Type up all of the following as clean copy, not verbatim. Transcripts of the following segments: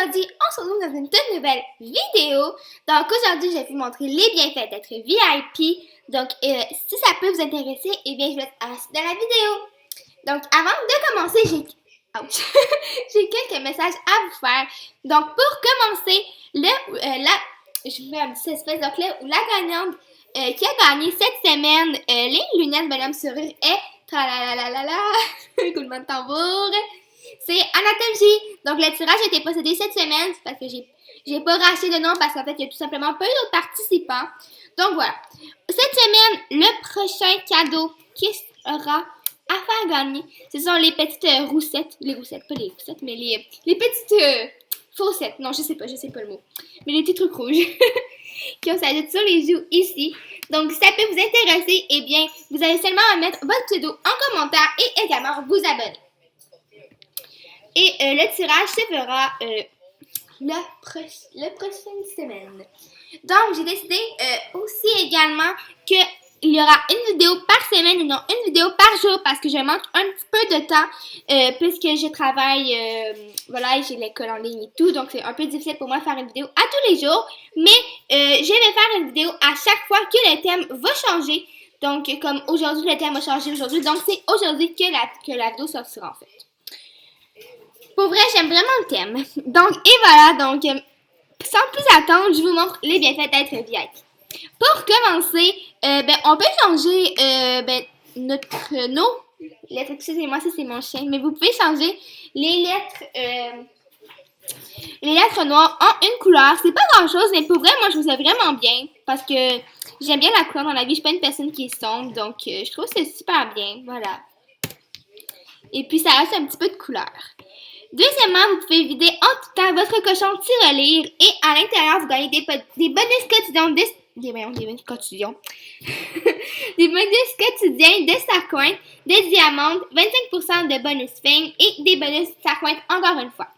aujourd'hui, on se retrouve dans une toute nouvelle vidéo. Donc aujourd'hui, je vais vous montrer les bienfaits d'être VIP. Donc si ça peut vous intéresser, eh bien je vais être dans la vidéo. Donc avant de commencer, j'ai quelques messages à vous faire. Donc pour commencer, je vous fais un petit espèce de clé où la gagnante qui a gagné cette semaine les lunettes Bonhomme Sourire est tralalalala, roulement de tambour. C'est Anatomie. Donc, le tirage a été possédé cette semaine parce que j'ai pas racheté de nom parce qu'en fait, il y a tout simplement pas eu d'autres participants. Donc, voilà. Cette semaine, le prochain cadeau qui aura à faire gagner, ce sont les petites roussettes. Les roussettes, pas les roussettes, mais les petites faussettes. Non, je sais pas le mot. Mais les petits trucs rouges qui s'ajoutent sur les joues ici. Donc, si ça peut vous intéresser, eh bien, vous avez seulement à mettre votre pseudo en commentaire et également vous abonner. Et le tirage se fera la prochaine semaine. Donc, j'ai décidé aussi également qu'il y aura une vidéo par semaine et non une vidéo par jour parce que je manque un petit peu de temps puisque je travaille, voilà, et j'ai l'école en ligne et tout. Donc, c'est un peu difficile pour moi de faire une vidéo à tous les jours. Mais je vais faire une vidéo à chaque fois que le thème va changer. Donc, comme aujourd'hui, le thème a changé aujourd'hui. Donc, c'est aujourd'hui que la vidéo sortira en fait. Pour vrai, j'aime vraiment le thème. Donc, et voilà, donc, sans plus attendre, je vous montre les bienfaits d'être VIP. Pour commencer, on peut changer nos lettres. Excusez-moi si c'est mon chien, mais vous pouvez changer les lettres noires en une couleur. C'est pas grand-chose, mais pour vrai, moi, je vous aime vraiment bien parce que j'aime bien la couleur dans la vie. Je suis pas une personne qui est sombre, donc je trouve que c'est super bien. Voilà. Et puis, ça reste un petit peu de couleur. Deuxièmement, vous pouvez vider en tout temps votre cochon tirelire et à l'intérieur, vous gagnez des bonus quotidiens des bonus quotidiens. Des bonus quotidiens de Starcoin, des diamants, 25% de bonus fame et des bonus Starcoin encore une fois.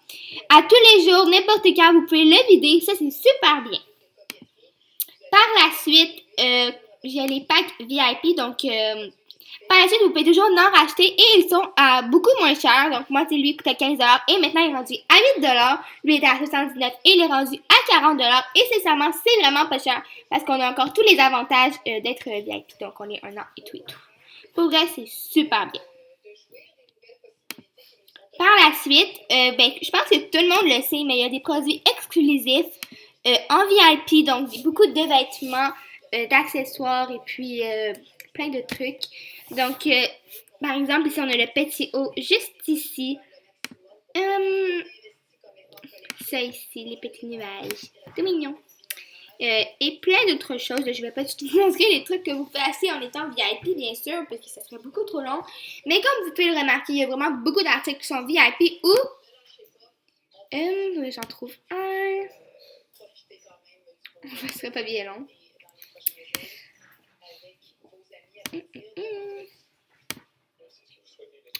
À tous les jours, n'importe quand, vous pouvez le vider. Ça, c'est super bien. Par la suite, j'ai les packs VIP, donc par la suite, vous pouvez toujours en racheter et ils sont à beaucoup moins cher. Donc, moi, lui, il coûtait 15$ et maintenant, il est rendu à 8$. Lui, il était à 79$ et il est rendu à 40$. Et sincèrement, c'est vraiment pas cher parce qu'on a encore tous les avantages d'être VIP. Donc, on est un an et tout et tout. Pour vrai, c'est super bien. Par la suite, je pense que tout le monde le sait, mais il y a des produits exclusifs en VIP. Donc, beaucoup de vêtements, d'accessoires et puis plein de trucs. Donc, par exemple, ici, on a le petit haut juste ici. Ça ici, les petits nuages. Tout mignon. Et plein d'autres choses. Je ne vais pas tout vous montrer les trucs que vous pouvez acheter en étant VIP, bien sûr, parce que ça serait beaucoup trop long. Mais comme vous pouvez le remarquer, il y a vraiment beaucoup d'articles qui sont VIP ou... j'en trouve un. Ça serait pas bien long.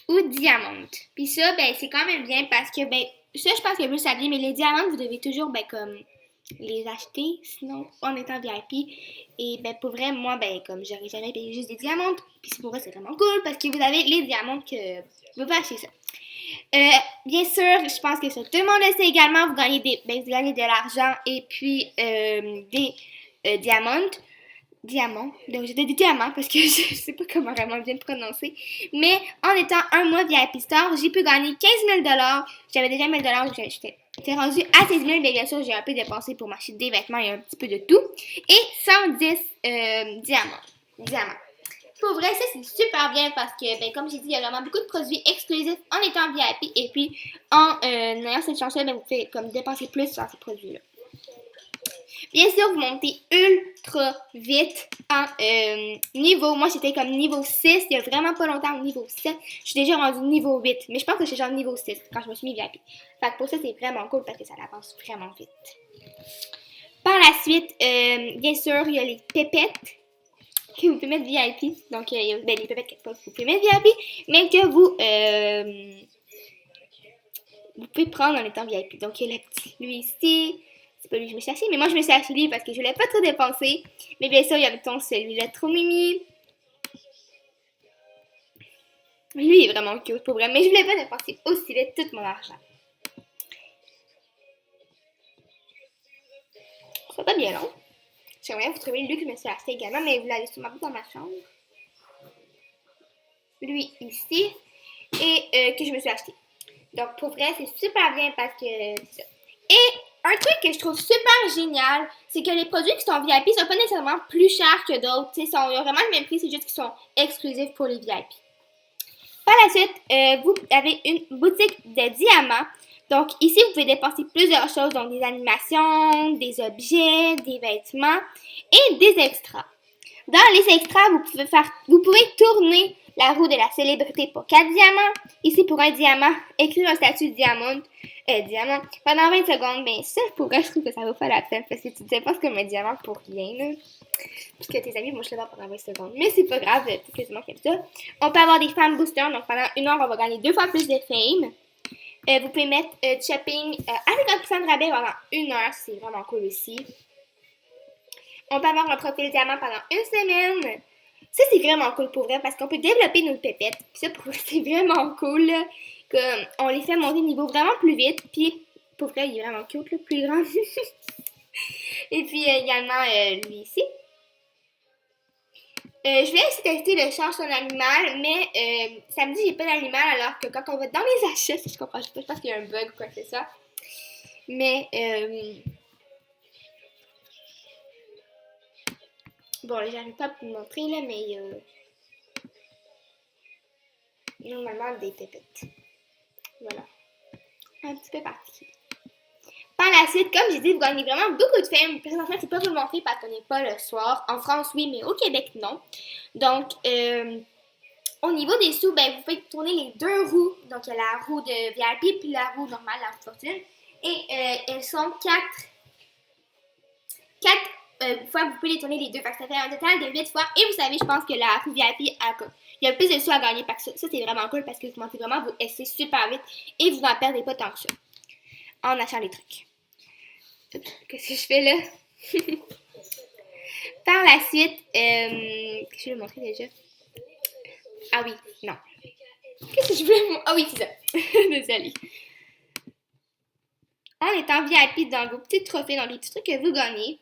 Ou diamante. Puis ça, c'est quand même bien parce que, ça, je pense que vous saviez, mais les diamantes, vous devez toujours, comme, les acheter, sinon, en étant VIP. Et, pour vrai, moi, comme, j'aurais jamais payé juste des diamantes. Puis pour vrai, c'est vraiment cool parce que vous avez les diamantes que vous pouvez acheter ça. Bien sûr, je pense que ça, tout le monde le sait également, vous gagnez vous gagnez de l'argent et puis des diamants. Donc, j'ai des diamants parce que je sais pas comment vraiment bien le prononcer. Mais en étant un mois VIP Store, j'ai pu gagner 15 000 $. J'avais déjà 1 000 $, j'étais rendue à 16 000 mais bien sûr, j'ai un peu dépensé pour m'acheter des vêtements et un petit peu de tout. Et 110 diamants. Pour vrai, ça, c'est super bien parce que, comme j'ai dit, il y a vraiment beaucoup de produits exclusifs en étant VIP. Et puis, en ayant cette chance-là, vous pouvez comme dépenser plus sur ces produits-là. Bien sûr, vous montez ultra vite en niveau. Moi, j'étais comme niveau 6. Il y a vraiment pas longtemps, niveau 7. Je suis déjà rendue niveau 8. Mais je pense que je suis genre niveau 6 quand je me suis mis VIP. Fait que pour ça, c'est vraiment cool parce que ça avance vraiment vite. Par la suite, bien sûr, il y a les pépettes que vous pouvez mettre VIP. Donc, les pépettes que vous pouvez mettre VIP, mais que vous pouvez prendre en étant VIP. Donc, il y a le petit, lui ici. C'est pas lui que je me suis acheté, mais moi, je me suis acheté lui parce que je voulais pas trop dépenser. Mais bien sûr, il y avait celui-là trop mimi. Lui, il est vraiment cute, pour vrai. Mais je voulais pas dépenser aussi vite tout mon argent. C'est pas bien long. J'aimerais vous trouver lui que je me suis acheté également, mais vous l'avez sûrement vu dans ma chambre. Lui ici. Et que je me suis acheté. Donc pour vrai, c'est super bien parce que c'est ça. Et un truc que je trouve super génial, c'est que les produits qui sont VIP sont pas nécessairement plus chers que d'autres. Ils ont vraiment le même prix, c'est juste qu'ils sont exclusifs pour les VIP. Par la suite, vous avez une boutique de diamants. Donc ici, vous pouvez dépenser plusieurs choses, donc des animations, des objets, des vêtements et des extras. Dans les extras, vous pouvez tourner la roue de la célébrité pour 4 diamants. Ici, pour un diamant, écrire un statut diamant pendant 20 secondes. Mais ça, pour vrai, je trouve que ça vaut pas la peine parce que tu te dépenses comme un diamant pour rien, là. Puisque tes amis vont juste le voir pendant 20 secondes. Mais c'est pas grave, c'est quasiment comme ça. On peut avoir des fans boosters, donc pendant 1 heure, on va gagner 2 fois plus de fame. Vous pouvez mettre shopping avec 50% de rabais pendant 1 heure, c'est vraiment cool aussi. On peut avoir un profil diamant pendant 1 semaine. Ça, c'est vraiment cool pour vrai parce qu'on peut développer nos pépettes. Puis ça, pour vrai, c'est vraiment cool. Là, on les fait monter de niveau vraiment plus vite. Puis, pour vrai, il est vraiment cute, le plus grand. Et puis, également, lui ici. Je vais essayer de tester le change son animal, mais ça me dit que j'ai pas d'animal alors que quand on va dans les achats, si je comprends, je pense qu'il y a un bug ou quoi que c'est ça. Mais, bon, j'arrive pas à vous montrer là, mais normalement des pépettes. Voilà. Un petit peu particulier. Par la suite, comme j'ai dit, vous gagnez vraiment beaucoup de fame. Présentement, c'est pas vous le montrer parce qu'on n'est pas le soir. En France, oui, mais au Québec, non. Donc, au niveau des sous, ben, vous pouvez tourner les 2 roues. Donc, il y a la roue de VIP puis la roue normale, la roue de fortune. Et elles sont 4 fois, vous pouvez les tourner les 2. Ça fait un total de 8 fois. Et vous savez, je pense que la roue VIP, il y a plus de sous à gagner. Parce que ça, c'est vraiment cool parce que vous montez vraiment vos essais super vite. Et vous n'en perdez pas tant que ça. En achetant les trucs. Qu'est-ce que je fais là? Par la suite, je vais vous montrer déjà. Ah oui, non. Qu'est-ce que je voulais vous montrer? Ah oui, c'est ça. Désolée. En étant VIP dans vos petits trophées, dans les petits trucs que vous gagnez,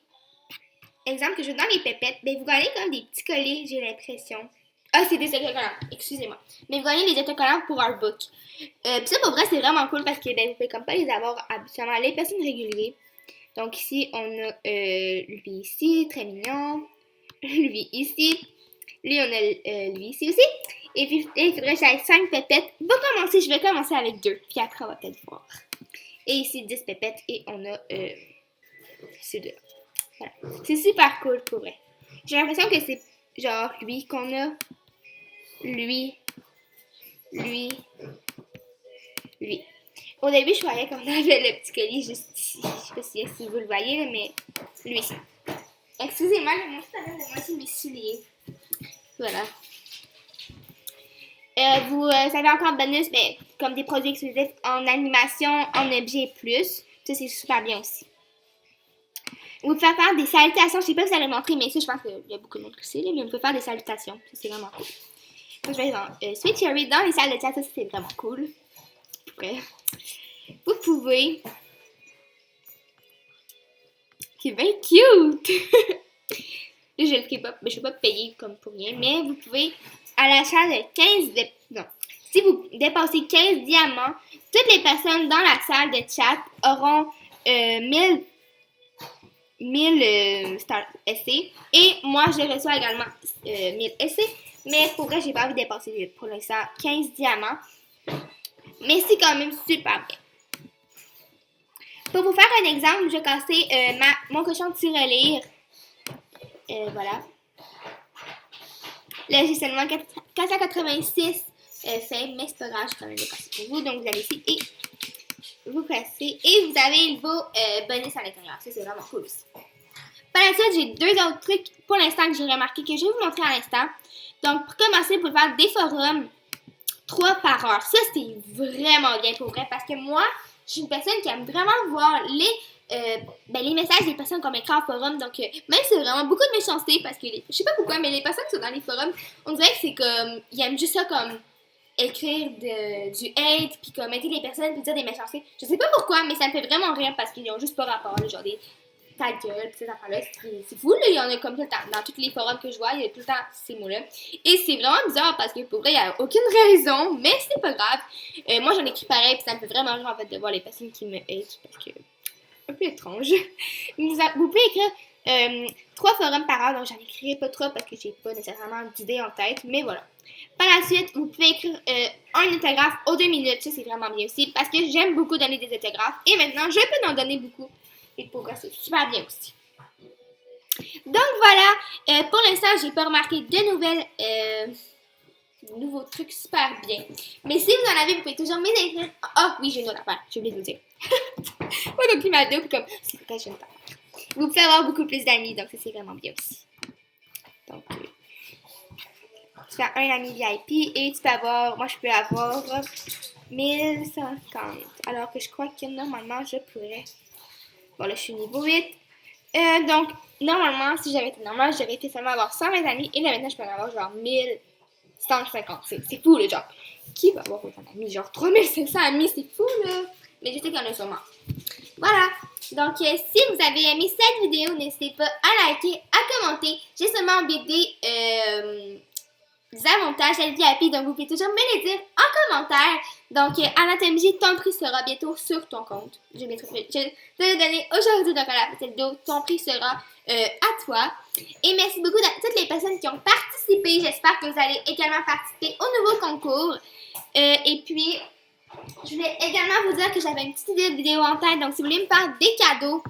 exemple que je veux dans les pépettes, ben vous gagnez comme des petits collets, j'ai l'impression. Ah, c'est des autocollants, excusez-moi. Mais vous gagnez des autocollants pour un book. Puis ça, pour vrai, c'est vraiment cool parce que ben, vous pouvez comme pas les avoir habituellement les personnes régulières. Donc ici, on a lui ici, très mignon. Lui ici. Lui, on a lui ici aussi. Et puis, il faudrait que j'aille 5 pépettes. Je vais commencer avec 2. Puis après, on va peut-être voir. Et ici, 10 pépettes. Et on a ces 2. Voilà. C'est super cool, pour vrai. J'ai l'impression que c'est genre lui qu'on a. Lui. Au début, je croyais qu'on avait le petit colis juste ici. Je sais pas si vous le voyez, là, mais lui ici. Excusez-moi, je vais montrer de moi mes souliers. Voilà. Vous avez encore bonus, mais comme des produits exclusifs en animation, en objet plus. Ça, c'est super bien aussi. Vous pouvez faire des salutations. Je sais pas si vous allez montrer, mais ça, je pense qu'il y a beaucoup de monde qui sait, mais on peut faire des salutations. Ça, c'est vraiment cool. Donc, je vais dans Sweet Cherry dans les salles de chat. Ça, c'est vraiment cool. Après, vous pouvez. C'est bien cute! Là, je le ferai pas, mais je ne vais pas payer comme pour rien, mais vous pouvez, à l'achat de 15... Non. Si vous dépassez 15 diamants, toutes les personnes dans la salle de chat auront 1000 essais. Et moi, je reçois également 1000 essais. Mais pour vrai, j'ai pas envie de dépasser pour l'instant 15 diamants. Mais c'est quand même super bien. Pour vous faire un exemple, je vais casser mon cochon de tirelire. Voilà. Là, j'ai seulement 486 fame, mais c'est pas grave, je vais quand même le passer pour vous. Donc, vous allez ici et vous passez. Et vous avez vos bonus à l'intérieur. Ça, c'est vraiment cool aussi. Par la suite, j'ai 2 autres trucs pour l'instant que j'ai remarqué que je vais vous montrer à l'instant. Donc, pour commencer, vous pouvez faire des forums 3 par heure. Ça, c'est vraiment bien pour vrai parce que moi, je suis une personne qui aime vraiment voir les messages des personnes qu'on écrit en forum. Donc, même si c'est vraiment beaucoup de méchanceté parce que, je sais pas pourquoi, mais les personnes qui sont dans les forums, on dirait que c'est comme, ils aiment juste ça comme écrire du hate, puis commenter les personnes, puis dire des méchancetés. Je sais pas pourquoi, mais ça me fait vraiment rire parce qu'ils ont juste pas rapport, genre des ta gueule, pis ces affaires-là, c'est fou, là, il y en a comme tout le temps. Dans tous les forums que je vois, il y a tout le temps ces mots-là. Et c'est vraiment bizarre parce que pour vrai, il n'y a aucune raison, mais c'est pas grave. Moi, j'en écris pareil, puis ça me fait vraiment rire en fait de voir les personnes qui me hate parce que un peu étrange. Vous pouvez écrire 3 forums par heure, donc j'en écrirai pas trop parce que j'ai pas nécessairement d'idées en tête, mais voilà. Par la suite, vous pouvez écrire un autographe aux 2 minutes, ça c'est vraiment bien aussi parce que j'aime beaucoup donner des autographes et maintenant je peux en donner beaucoup et pour moi c'est super bien aussi. Donc voilà, pour l'instant j'ai pas remarqué de nouveaux trucs super bien. Mais si vous en avez, vous pouvez toujours m'écrire. Ah oui, j'ai une autre affaire, j'ai oublié de vous dire. Moi, donc, il m'a dit, comme, c'est pourquoi je viens de faire. Vous pouvez avoir beaucoup plus d'amis, donc ça, c'est vraiment bien aussi. Donc, tu fais un ami VIP et tu peux avoir, moi, je peux avoir 1050. Alors que je crois que normalement, je pourrais. Bon, là, je suis niveau 8. Donc, normalement, si j'avais été normal, j'aurais été seulement avoir 120 amis. Et là, maintenant, je peux en avoir genre 1150. C'est fou, là, genre. Qui va avoir autant d'amis? Genre 3500 amis, c'est fou, là. Mais je sais qu'il y en a sûrement. Voilà. Donc, si vous avez aimé cette vidéo, n'hésitez pas à liker, à commenter. J'ai seulement oublié des avantages à VIP, donc vous pouvez toujours me les dire en commentaire. Donc, Anatomie, ton prix sera bientôt sur ton compte. Je vais te le donner aujourd'hui, donc à la prochaine vidéo, ton prix sera à toi. Et merci beaucoup à toutes les personnes qui ont participé. J'espère que vous allez également participer au nouveau concours. Et puis, je voulais également vous dire que j'avais une petite idée de vidéo en tête. Donc, si vous voulez me faire des cadeaux,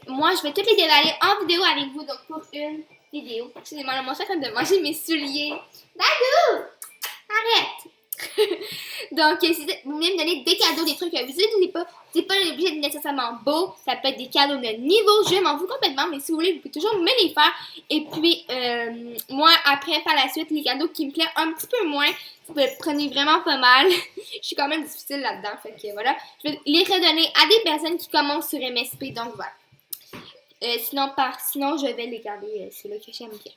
moi, je vais toutes les déballer en vidéo avec vous. Donc, pour une vidéo. Excusez-moi, moi, je suis en train de manger mes souliers. Dadou! Arrête! Donc, si vous voulez me donner des cadeaux, des trucs que vous n'utilisez pas, c'est pas obligé d'être nécessairement beau. Ça peut être des cadeaux de niveau. Je m'en fous complètement. Mais si vous voulez, vous pouvez toujours me les faire. Et puis, moi, après, par la suite, les cadeaux qui me plaisent un petit peu moins, vous les prenez vraiment pas mal. Je suis quand même difficile là-dedans. Fait que voilà. Je vais les redonner à des personnes qui commencent sur MSP. Donc, voilà. Sinon, je vais les garder. C'est là que j'aime bien.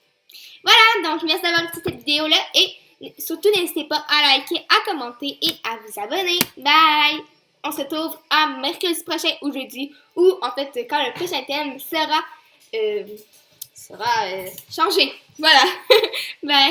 Voilà, donc merci d'avoir écouté cette vidéo-là et surtout n'hésitez pas à liker, à commenter et à vous abonner. Bye! On se retrouve à mercredi prochain ou jeudi ou en fait quand le prochain thème sera changé. Voilà. Bye!